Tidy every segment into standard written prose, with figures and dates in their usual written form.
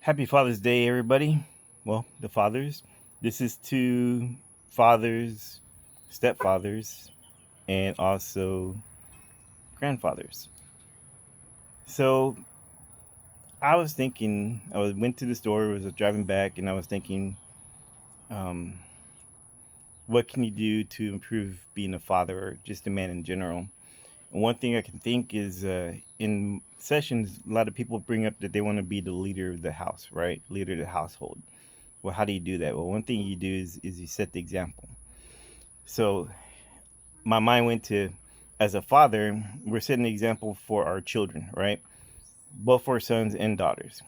Happy Father's Day, everybody. Well, the fathers. This is to fathers, stepfathers, and also grandfathers. So went to the store, was driving back, and I was thinking, um, what can you do to improve being a father or just a man in general? And one thing I can think is in sessions, a lot of people bring up that they want to be the leader of the house, right? Leader of the household. Well, how do you do that? Well, one thing you do is you set the example. So my mind went to, as a father, we're setting an example for our children, right? Both our sons and daughters.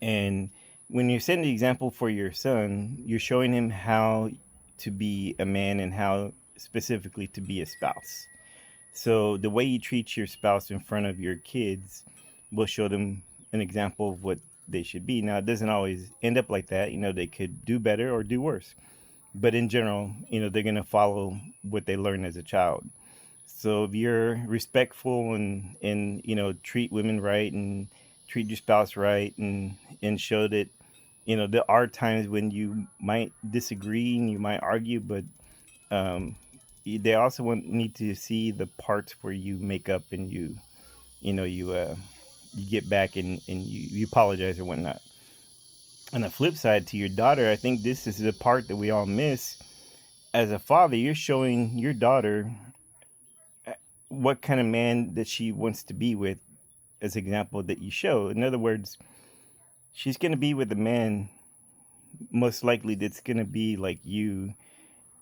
And when you're setting the example for your son, you're showing him how to be a man and how specifically to be a spouse. So the way you treat your spouse in front of your kids will show them an example of what they should be. Now, it doesn't always end up like that. They could do better or do worse. But in general, they're going to follow what they learn as a child. So if you're respectful and treat women right and treat your spouse right and show that there are times when you might disagree and you might argue, but um, they also need to see the parts where you make up and you get back and you apologize or whatnot. On the flip side, to your daughter, I think this is the part that we all miss. As a father, you're showing your daughter what kind of man that she wants to be with, as example that you show. In other words, she's going to be with a man most likely that's going to be like you,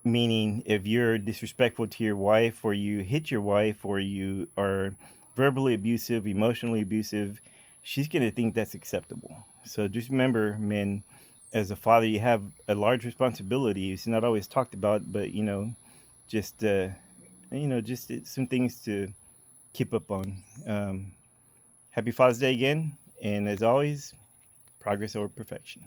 meaning if you're disrespectful to your wife or you hit your wife or you are verbally abusive, emotionally abusive, she's going to think that's acceptable. So just remember, men, as a father, you have a large responsibility. It's not always talked about, but just just some things to keep up on. Happy Father's Day again, and as always, progress over perfection.